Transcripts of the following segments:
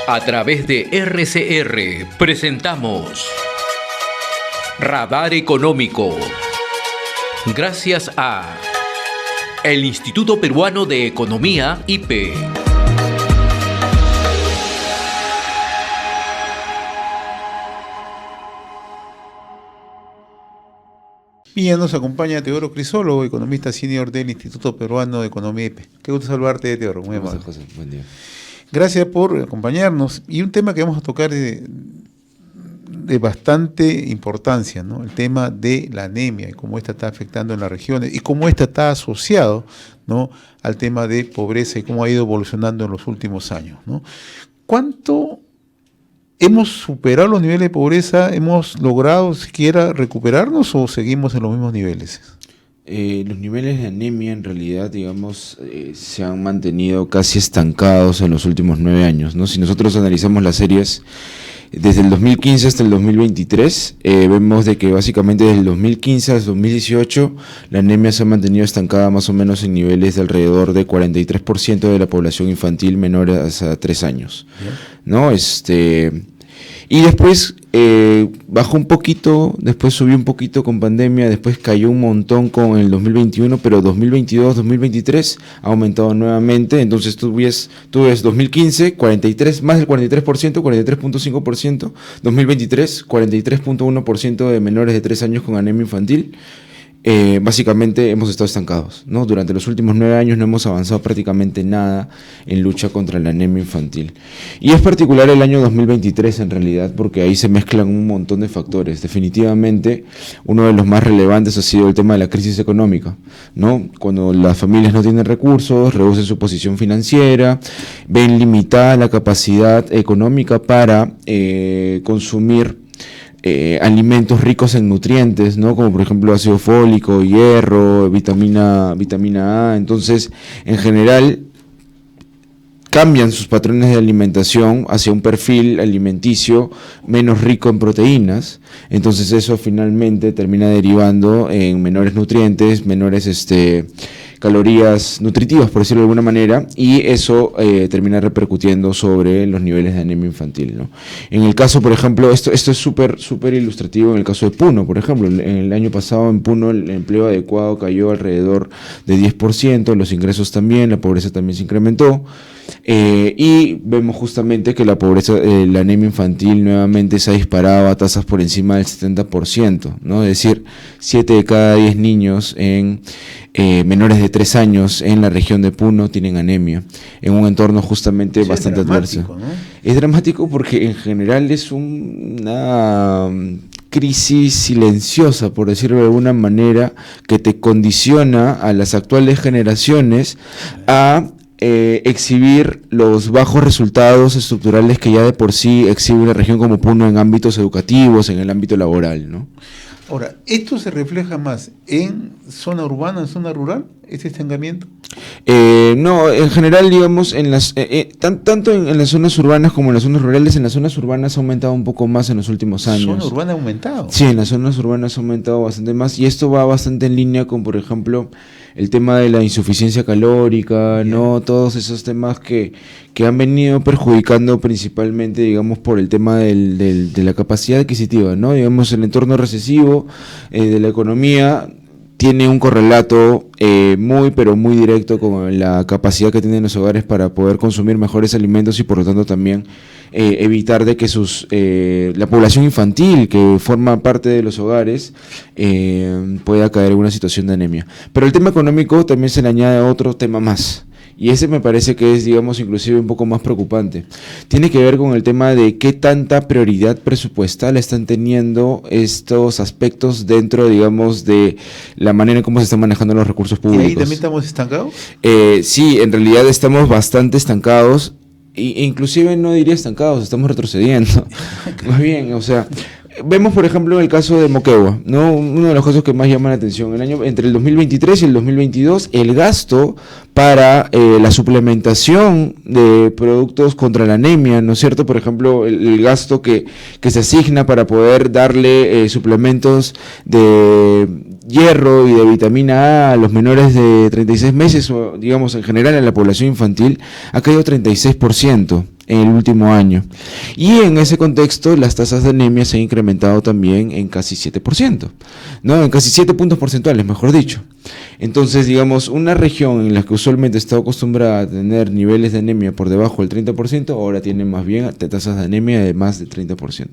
A través de RCR presentamos Radar Económico. Gracias a el Instituto Peruano de Economía, IPE. Y ya nos acompaña Teodoro Crisólogo, economista senior del Instituto Peruano de Economía IPE. Qué gusto saludarte, Teodoro. Muy amable. José, buen día. Gracias por acompañarnos. Y un tema que vamos a tocar de bastante importancia, ¿no? El tema de la anemia y cómo esta está afectando en las regiones y cómo esta está asociado, ¿no?, al tema de pobreza y cómo ha ido evolucionando en los últimos años, ¿no? ¿Cuánto hemos superado los niveles de pobreza? ¿Hemos logrado siquiera recuperarnos o seguimos en los mismos niveles? Los niveles de anemia en realidad, digamos, se han mantenido casi estancados en los últimos 9 años, ¿no? Si nosotros analizamos las series desde el 2015 hasta el 2023, vemos de que básicamente desde el 2015 al 2018 la anemia se ha mantenido estancada más o menos en niveles de alrededor de 43% de la población infantil menores a 3 años, ¿no? Y después bajó un poquito, después subió un poquito con pandemia, después cayó un montón con el 2021, pero 2022, 2023 ha aumentado nuevamente. Entonces tú ves 2015, 43, más del 43%, 43.5%, 2023, 43.1% de menores de 3 años con anemia infantil. Básicamente hemos estado estancados, ¿no? Durante los últimos 9 años no hemos avanzado prácticamente nada en lucha contra la anemia infantil. Y es particular el año 2023 en realidad, porque ahí se mezclan un montón de factores. Definitivamente uno de los más relevantes ha sido el tema de la crisis económica, ¿no? Cuando las familias no tienen recursos, reducen su posición financiera, ven limitada la capacidad económica para consumir alimentos ricos en nutrientes, ¿no? Como por ejemplo ácido fólico, hierro, vitamina A. Entonces, en general, cambian sus patrones de alimentación hacia un perfil alimenticio menos rico en proteínas. Entonces eso finalmente termina derivando en menores nutrientes, menores calorías nutritivas, por decirlo de alguna manera, y eso termina repercutiendo sobre los niveles de anemia infantil, ¿no? En el caso, por ejemplo, esto es súper ilustrativo en el caso de Puno, por ejemplo. En el año pasado en Puno el empleo adecuado cayó alrededor de 10%, los ingresos también, la pobreza también se incrementó, y vemos justamente que la pobreza, la anemia infantil nuevamente se ha disparado a tasas por encima del 70%, ¿no? Es decir, 7 de cada 10 niños menores de 3 años en la región de Puno tienen anemia, en un entorno justamente bastante adverso, ¿no? Es dramático porque en general es una crisis silenciosa, por decirlo de alguna manera, que te condiciona a las actuales generaciones a exhibir los bajos resultados estructurales que ya de por sí exhibe una región como Puno en ámbitos educativos, en el ámbito laboral, ¿no? Ahora, ¿esto se refleja más en zona urbana, en zona rural, este estancamiento? No, en general, digamos, tanto en las zonas urbanas como en las zonas rurales. En las zonas urbanas ha aumentado un poco más en los últimos años. ¿La zona urbana ha aumentado? Sí, en las zonas urbanas ha aumentado bastante más, y esto va bastante en línea con, por ejemplo, el tema de la insuficiencia calórica, ¿no? Todos esos temas que han venido perjudicando principalmente, digamos, por el tema de la capacidad adquisitiva, ¿no? Digamos, el entorno recesivo de la economía tiene un correlato pero muy directo con la capacidad que tienen los hogares para poder consumir mejores alimentos y por lo tanto también evitar de que la población infantil que forma parte de los hogares pueda caer en una situación de anemia. Pero el tema económico también se le añade otro tema más. Y ese me parece que es, digamos, inclusive un poco más preocupante. Tiene que ver con el tema de qué tanta prioridad presupuestal están teniendo estos aspectos dentro, digamos, de la manera en cómo se están manejando los recursos públicos. ¿Y ahí también estamos estancados? Sí, en realidad estamos bastante estancados, e inclusive no diría estancados, estamos retrocediendo. Más bien, o sea, vemos, por ejemplo, el caso de Moquegua, ¿no? Uno de los casos que más llama la atención. Entre el 2023 y el 2022, el gasto para la suplementación de productos contra la anemia, ¿no es cierto? Por ejemplo, el gasto que se asigna para poder darle suplementos de hierro y de vitamina A a los menores de 36 meses, o digamos en general a la población infantil, ha caído 36%. en el último año. Y en ese contexto, las tasas de anemia se han incrementado también en casi 7%, ¿no? En casi 7 puntos porcentuales, mejor dicho. Entonces, digamos, una región en la que usualmente está acostumbrada a tener niveles de anemia por debajo del 30%, ahora tiene más bien tasas de anemia de más del 30%.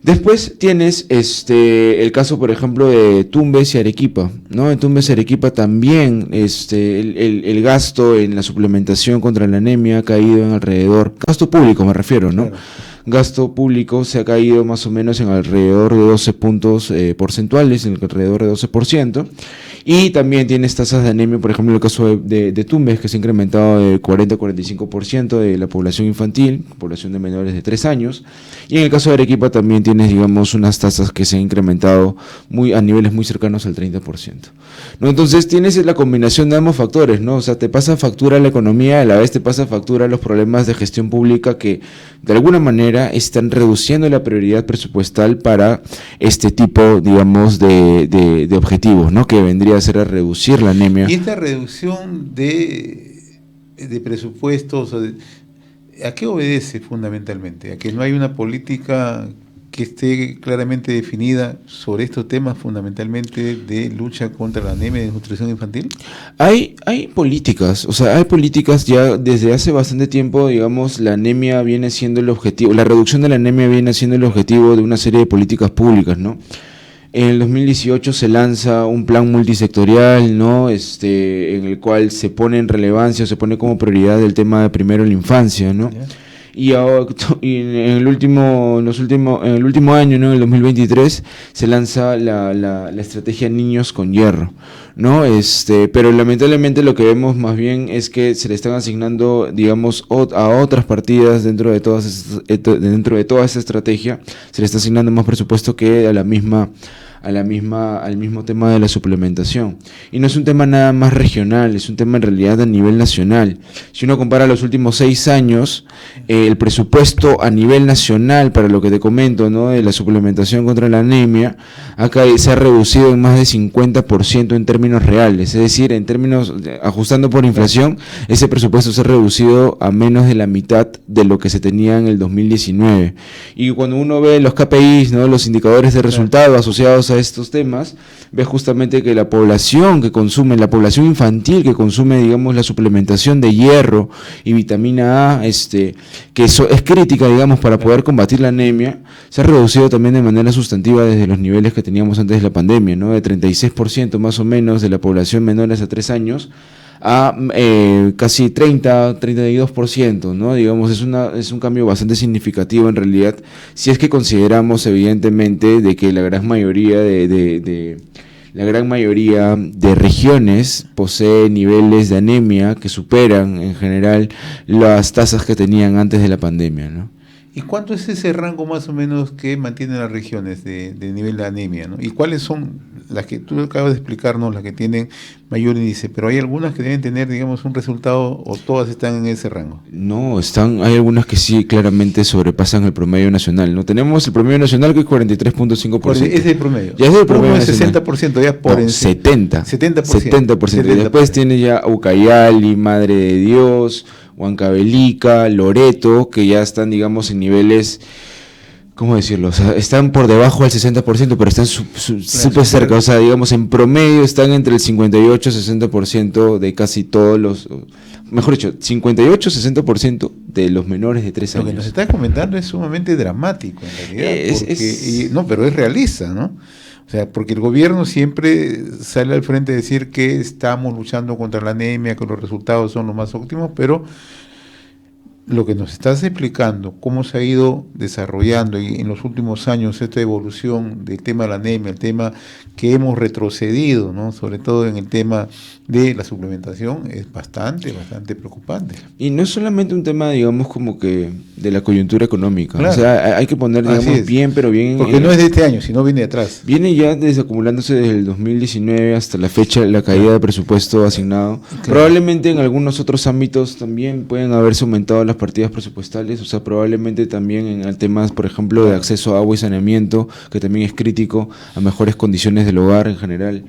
Después tienes el caso, por ejemplo, de Tumbes y Arequipa, ¿no? En Tumbes y Arequipa también el gasto en la suplementación contra la anemia ha caído en alrededor, gasto público me refiero, ¿no? Claro. Gasto público se ha caído más o menos en alrededor de 12 puntos porcentuales, en alrededor de 12%. Y también tienes tasas de anemia, por ejemplo, en el caso de Tumbes, que se ha incrementado de 40 a 45% de la población infantil, población de menores de 3 años. Y en el caso de Arequipa también tienes, digamos, unas tasas que se han incrementado a niveles muy cercanos al 30%. ¿No? Entonces tienes la combinación de ambos factores, ¿no? O sea, te pasa factura la economía, a la vez te pasa factura los problemas de gestión pública que de alguna manera están reduciendo la prioridad presupuestal para este tipo, digamos, de objetivos, ¿no? Que vendría a ser a reducir la anemia. Y esta reducción de presupuestos, ¿a qué obedece fundamentalmente? ¿A que no hay una política que esté claramente definida sobre estos temas fundamentalmente de lucha contra la anemia y desnutrición infantil? Hay políticas, o sea, hay políticas ya desde hace bastante tiempo, digamos, la anemia viene siendo el objetivo, la reducción de la anemia viene siendo el objetivo de una serie de políticas públicas, ¿no? En el 2018 se lanza un plan multisectorial, ¿no? En el cual se pone en relevancia, se pone como prioridad el tema de primero la infancia, ¿no? Yeah. Y en el último año, ¿no? En el 2023, se lanza la estrategia Niños con Hierro, ¿no? Pero lamentablemente lo que vemos más bien es que se le están asignando, digamos, a otras partidas dentro de toda esa estrategia, se le está asignando más presupuesto que al mismo tema de la suplementación. Y no es un tema nada más regional, es un tema en realidad a nivel nacional. Si uno compara los últimos 6 años, el presupuesto a nivel nacional, para lo que te comento, ¿no? De la suplementación contra la anemia, se ha reducido en más de 50% en términos reales. Es decir, en términos, ajustando por inflación, ese presupuesto se ha reducido a menos de la mitad de lo que se tenía en el 2019. Y cuando uno ve los KPIs, ¿no? Los indicadores de resultado asociados a estos temas, ve justamente que la población infantil que consume, digamos, la suplementación de hierro y vitamina A, que es crítica, digamos, para poder combatir la anemia, se ha reducido también de manera sustantiva desde los niveles que teníamos antes de la pandemia, ¿no? De 36% más o menos de la población menores a 3 años a casi 32%, ¿no? Digamos, es un cambio bastante significativo en realidad, si es que consideramos evidentemente de que la gran mayoría de regiones posee niveles de anemia que superan en general las tasas que tenían antes de la pandemia, ¿no? ¿Y cuánto es ese rango más o menos que mantienen las regiones de nivel de anemia, ¿no? ¿Y cuáles son las que tú acabas de explicarnos, las que tienen mayor índice? Pero hay algunas que deben tener, digamos, un resultado, o todas están en ese rango. No, hay algunas que sí claramente sobrepasan el promedio nacional, ¿no? Tenemos el promedio nacional que es 43.5%. Ese es el promedio. Ya es el promedio es 60%, ya por encima. 70%. Y después tiene ya Ucayali, Madre de Dios, Huancavelica, Loreto, que ya están, digamos, en niveles, ¿cómo decirlo? O sea, están por debajo del 60%, pero están súper cerca. O sea, digamos, en promedio están entre el 58 y 60% de casi todos los... Mejor dicho, 58-60% de los menores de 3 años. Lo que nos estás comentando es sumamente dramático, en realidad. No, pero es realista, ¿no? O sea, porque el gobierno siempre sale al frente a decir que estamos luchando contra la anemia, que los resultados son los más óptimos, pero lo que nos estás explicando, cómo se ha ido desarrollando y en los últimos años esta evolución del tema de la anemia, el tema que hemos retrocedido, ¿no? Sobre todo en el tema de la suplementación, es bastante preocupante. Y no es solamente un tema, digamos, como que de la coyuntura económica. Claro. O sea, hay que poner, digamos, bien, pero bien... Porque no es de este año, sino viene de atrás. Viene ya acumulándose desde el 2019 hasta la fecha, la caída de presupuesto asignado. Claro. Probablemente en algunos otros ámbitos también pueden haberse aumentado las partidas presupuestales, o sea, probablemente también en el tema, por ejemplo, de acceso a agua y saneamiento, que también es crítico, a mejores condiciones del hogar en general.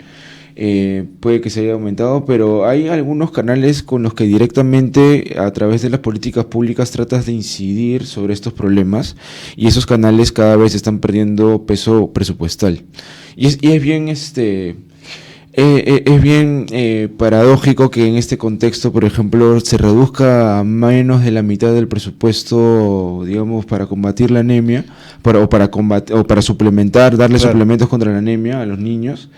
puede que se haya aumentado, pero hay algunos canales con los que directamente a través de las políticas públicas tratas de incidir sobre estos problemas, y esos canales cada vez están perdiendo peso presupuestal. Y es bien es bien paradójico que en este contexto, por ejemplo, se reduzca a menos de la mitad del presupuesto, digamos, para combatir la anemia, o para suplementar, darle suplementos contra la anemia a los niños.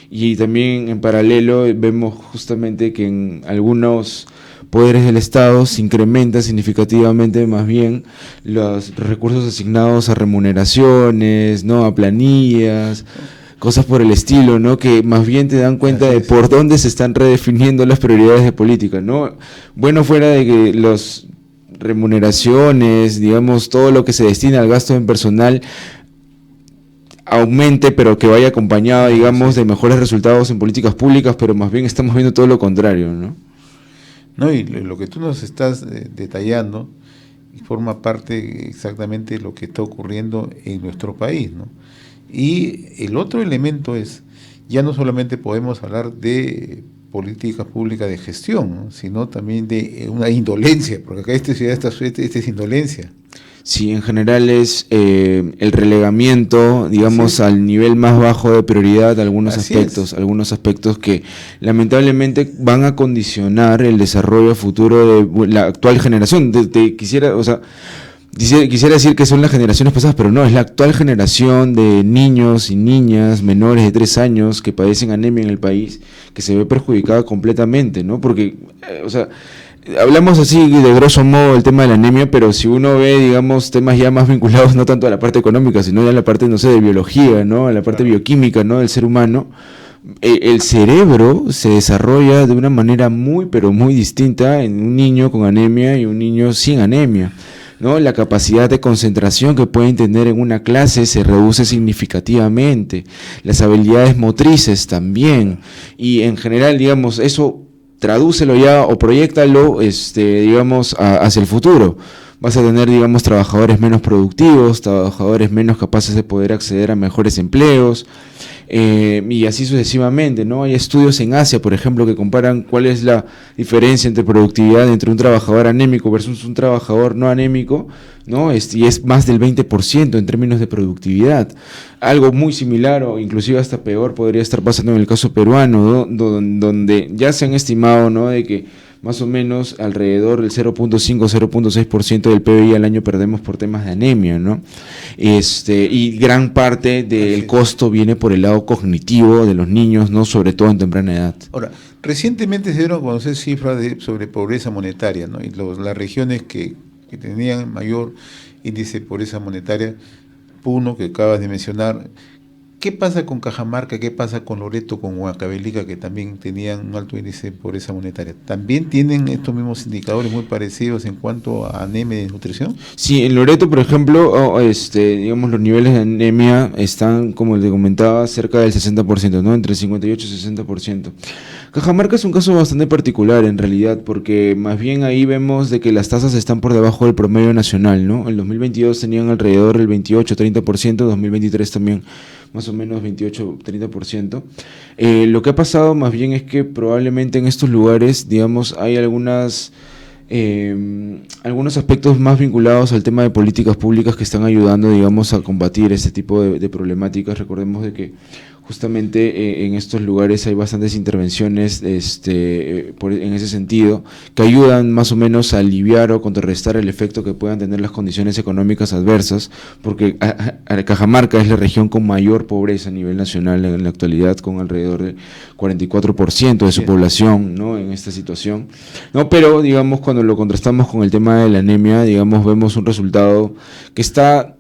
Y también en paralelo vemos justamente que en algunos poderes del Estado se incrementan significativamente más bien los recursos asignados a remuneraciones, ¿no?, a planillas, cosas por el estilo, ¿no?, que más bien te dan cuenta de por dónde se están redefiniendo las prioridades de política, ¿no? Bueno, fuera de que las remuneraciones, digamos, todo lo que se destina al gasto en personal aumente, pero que vaya acompañado, digamos, de mejores resultados en políticas públicas, pero más bien estamos viendo todo lo contrario, ¿no? No, y lo que tú nos estás detallando forma parte exactamente de lo que está ocurriendo en nuestro país, ¿no? Y el otro elemento es, ya no solamente podemos hablar de políticas públicas de gestión, ¿no?, sino también de una indolencia, porque acá esta es indolencia. Sí, en general es el relegamiento, digamos, al nivel más bajo de prioridad de algunos aspectos que lamentablemente van a condicionar el desarrollo futuro de la actual generación. Quisiera decir que son las generaciones pasadas, pero no, es la actual generación de niños y niñas menores de 3 años que padecen anemia en el país, que se ve perjudicada completamente, ¿no? Porque, hablamos así de grosso modo del tema de la anemia, pero si uno ve, digamos, temas ya más vinculados no tanto a la parte económica, sino ya a la parte, no sé, de biología, ¿no?, a la parte bioquímica, ¿no?, del ser humano, el cerebro se desarrolla de una manera muy, pero muy distinta en un niño con anemia y un niño sin anemia, ¿no? La capacidad de concentración que pueden tener en una clase se reduce significativamente, las habilidades motrices también, y en general, digamos, eso tradúcelo ya o proyéctalo, digamos, hacia el futuro. Vas a tener, digamos, trabajadores menos productivos, trabajadores menos capaces de poder acceder a mejores empleos, y así sucesivamente, ¿no? Hay estudios en Asia, por ejemplo, que comparan cuál es la diferencia entre productividad entre un trabajador anémico versus un trabajador no anémico, ¿no? Y es más del 20% en términos de productividad. Algo muy similar o inclusive hasta peor podría estar pasando en el caso peruano, ¿no?, donde ya se han estimado, ¿no?, de que más o menos alrededor del 0.5-0.6% del PBI al año perdemos por temas de anemia, ¿no? Y gran parte del costo viene por el lado cognitivo de los niños, ¿no?, sobre todo en temprana edad. Ahora, recientemente se dieron a conocer cifras sobre pobreza monetaria, ¿no? Y las regiones que tenían mayor índice de pobreza monetaria, Puno, que acabas de mencionar. ¿Qué pasa con Cajamarca? ¿Qué pasa con Loreto, con Huancavelica, que también tenían un alto índice de pobreza monetaria? ¿También tienen estos mismos indicadores muy parecidos en cuanto a anemia y desnutrición? Sí, en Loreto, por ejemplo, digamos, los niveles de anemia están, como te comentaba, cerca del 60%, ¿no?, entre 58 y 60%. Cajamarca es un caso bastante particular en realidad, porque más bien ahí vemos de que las tasas están por debajo del promedio nacional, ¿no? En 2022 tenían alrededor del 28-30%, 2023 también más o menos 28-30%. Lo que ha pasado más bien es que probablemente en estos lugares, digamos, hay algunos aspectos más vinculados al tema de políticas públicas que están ayudando, digamos, a combatir este tipo de problemáticas. Recordemos de que justamente en estos lugares hay bastantes intervenciones en ese sentido, que ayudan más o menos a aliviar o contrarrestar el efecto que puedan tener las condiciones económicas adversas, porque Cajamarca es la región con mayor pobreza a nivel nacional en la actualidad, con alrededor del 44% de su población, ¿no?, en esta situación, ¿no? Pero, digamos, cuando lo contrastamos con el tema de la anemia, digamos, vemos un resultado que está...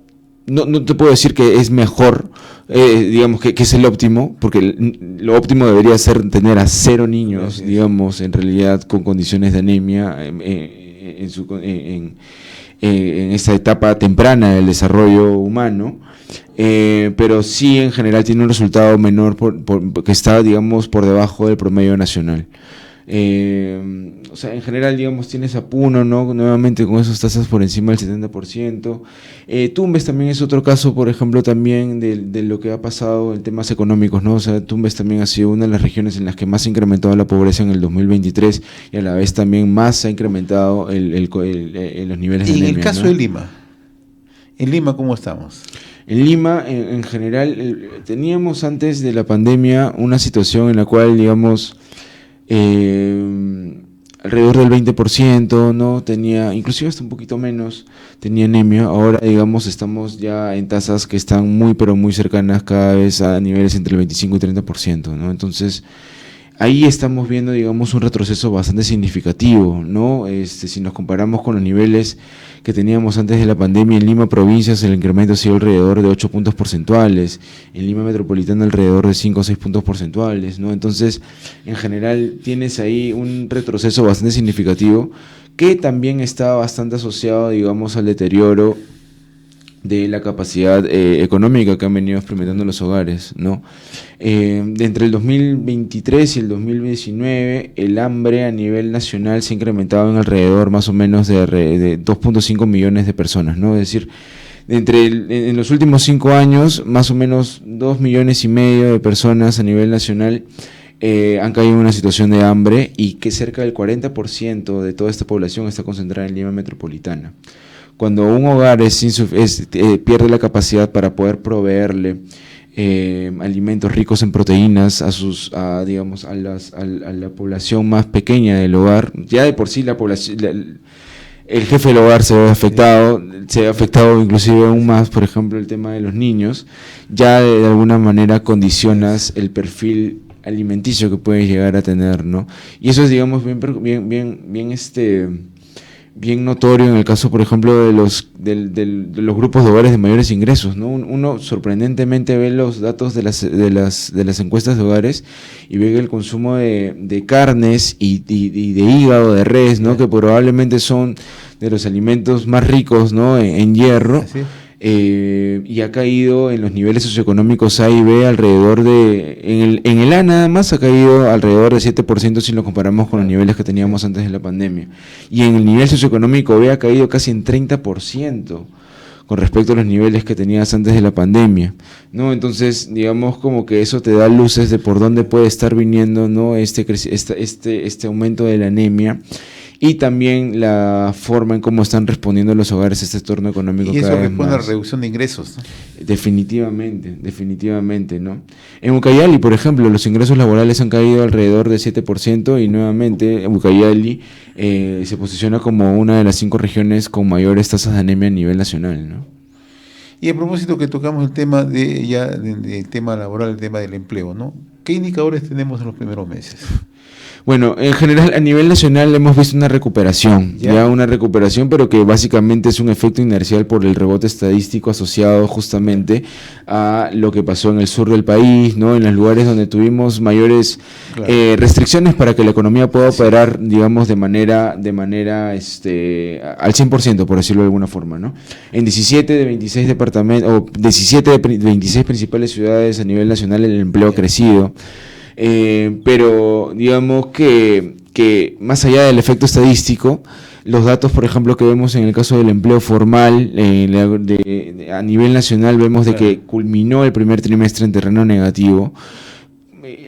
No te puedo decir que es mejor, digamos, que es el óptimo, porque lo óptimo debería ser tener a 0 niños, digamos, en realidad con condiciones de anemia en esta etapa temprana del desarrollo humano, pero sí en general tiene un resultado menor que está, digamos, por debajo del promedio nacional. O sea, en general, digamos, tienes a Puno, ¿no? Nuevamente con esas tasas por encima del 70%. Tumbes también es otro caso, por ejemplo, también de lo que ha pasado en temas económicos, ¿no? O sea, Tumbes también ha sido una de las regiones en las que más se ha incrementado la pobreza en el 2023 y a la vez también más se ha incrementado los niveles de anemia. Y en el caso, ¿no?, de Lima, ¿en Lima cómo estamos? En Lima, en general, teníamos antes de la pandemia una situación en la cual, digamos, alrededor del 20%, ¿no? Tenía, inclusive hasta un poquito menos, tenía anemia. Ahora, digamos, estamos ya en tasas que están muy, pero muy cercanas cada vez a niveles entre el 25 y 30%, ¿no? Entonces, ahí estamos viendo, digamos, un retroceso bastante significativo, ¿no? Si nos comparamos con los niveles que teníamos antes de la pandemia, en Lima provincias el incremento ha sido alrededor de 8 puntos porcentuales, en Lima metropolitana alrededor de 5 o 6 puntos porcentuales, ¿no? Entonces, en general, tienes ahí un retroceso bastante significativo que también está bastante asociado, digamos, al deterioro de la capacidad económica que han venido experimentando los hogares, ¿no? Entre el 2023 y el 2019, el hambre a nivel nacional se ha incrementado en alrededor más o menos de 2.5 millones de personas, ¿no? Es decir, en los últimos 5 años, más o menos 2,5 millones de personas a nivel nacional han caído en una situación de hambre, y que cerca del 40% de toda esta población está concentrada en Lima metropolitana. Cuando un hogar pierde la capacidad para poder proveerle alimentos ricos en proteínas a la población más pequeña del hogar, ya de por sí la población, el jefe del hogar se ha afectado inclusive aún más, por ejemplo, el tema de los niños, ya de alguna manera condicionas el perfil alimenticio que puedes llegar a tener, ¿no? Y eso es, digamos, bien notorio en el caso, por ejemplo, de los grupos de hogares de mayores ingresos, ¿no? Uno sorprendentemente ve los datos de las encuestas de hogares y ve que el consumo de carnes y de hígado, de res, ¿no?, que probablemente son de los alimentos más ricos, ¿no?, en hierro. ¿Sí? Y ha caído en los niveles socioeconómicos A y B alrededor en el A nada más ha caído alrededor de 7% si lo comparamos con los niveles que teníamos antes de la pandemia, y en el nivel socioeconómico B ha caído casi en 30% con respecto a los niveles que tenías antes de la pandemia, ¿no? Entonces, digamos, como que eso te da luces de por dónde puede estar viniendo, ¿no?, este aumento de la anemia, y también la forma en cómo están respondiendo los hogares a este entorno económico. Y eso responde a la reducción de ingresos, ¿no? Definitivamente, ¿no? En Ucayali, por ejemplo, los ingresos laborales han caído alrededor de 7%, y nuevamente Ucayali se posiciona como una de las 5 regiones con mayores tasas de anemia a nivel nacional, ¿no? Y a propósito que tocamos el tema del tema laboral, el tema del empleo, ¿no? ¿Qué indicadores tenemos en los primeros meses? Bueno, en general a nivel nacional hemos visto una recuperación, una recuperación, pero que básicamente es un efecto inercial por el rebote estadístico asociado justamente a lo que pasó en el sur del país, ¿no? En los lugares donde tuvimos mayores restricciones para que la economía pueda operar, digamos, de manera al 100%, por decirlo de alguna forma, ¿no? En 17 de 26 departamentos, o 17 de 26 principales ciudades a nivel nacional, el empleo ha crecido. Pero digamos que más allá del efecto estadístico, los datos, por ejemplo, que vemos en el caso del empleo formal a nivel nacional, vemos de que culminó el primer trimestre en terreno negativo.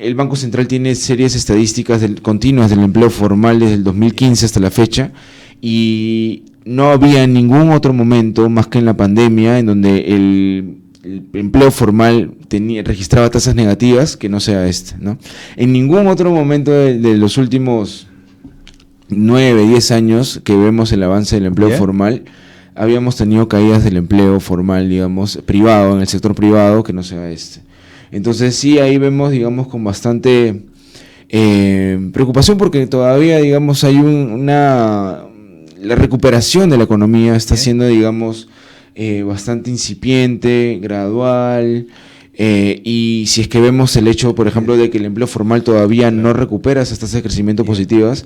El Banco Central tiene series estadísticas continuas del empleo formal desde el 2015 hasta la fecha, y no había ningún otro momento más que en la pandemia en donde el empleo formal registraba tasas negativas que no sea ¿no? En ningún otro momento de los últimos 9, 10 años que vemos el avance del empleo formal, habíamos tenido caídas del empleo formal, digamos, privado, en el sector privado, que no sea Entonces sí, ahí vemos, digamos, con bastante preocupación, porque todavía, digamos, hay la recuperación de la economía está siendo, digamos, bastante incipiente, gradual, Y si es que vemos el hecho, por ejemplo, de que el empleo formal todavía no recupera esas tasas de crecimiento positivas,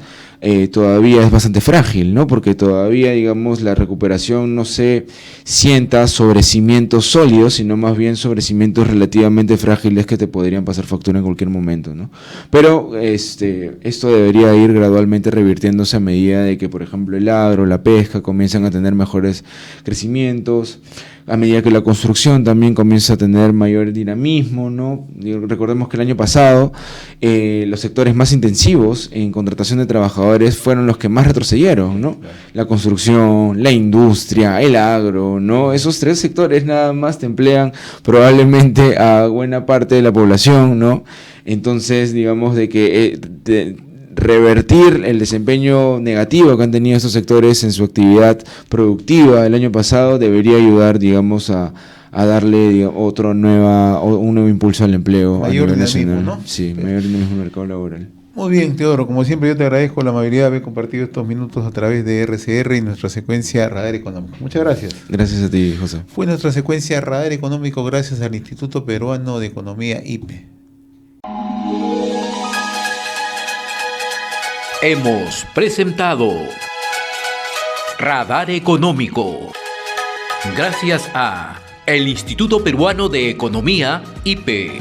todavía es bastante frágil, ¿no? Porque todavía, digamos, la recuperación no se sienta sobre cimientos sólidos, sino más bien sobre cimientos relativamente frágiles que te podrían pasar factura en cualquier momento, ¿no? Pero esto debería ir gradualmente revirtiéndose a medida de que, por ejemplo, el agro, la pesca comienzan a tener mejores crecimientos, a medida que la construcción también comienza a tener mayor dinamismo, ¿no? Recordemos que el año pasado los sectores más intensivos en contratación de trabajadores fueron los que más retrocedieron, ¿no? La construcción, la industria, el agro, ¿no? Esos tres sectores nada más te emplean probablemente a buena parte de la población, ¿no? Entonces, digamos de que revertir el desempeño negativo que han tenido estos sectores en su actividad productiva el año pasado debería ayudar, digamos, a darle un nuevo impulso al empleo mayor a nivel dinamismo, nacional. ¿no? Sí, mayor dinamismo en el mercado laboral. Muy bien, Teodoro, como siempre yo te agradezco la amabilidad de haber compartido estos minutos a través de RCR y nuestra secuencia Radar Económico. Muchas gracias. Gracias a ti, José. Fue nuestra secuencia Radar Económico gracias al Instituto Peruano de Economía, IPE. Hemos presentado Radar Económico. Gracias a el Instituto Peruano de Economía, IPE.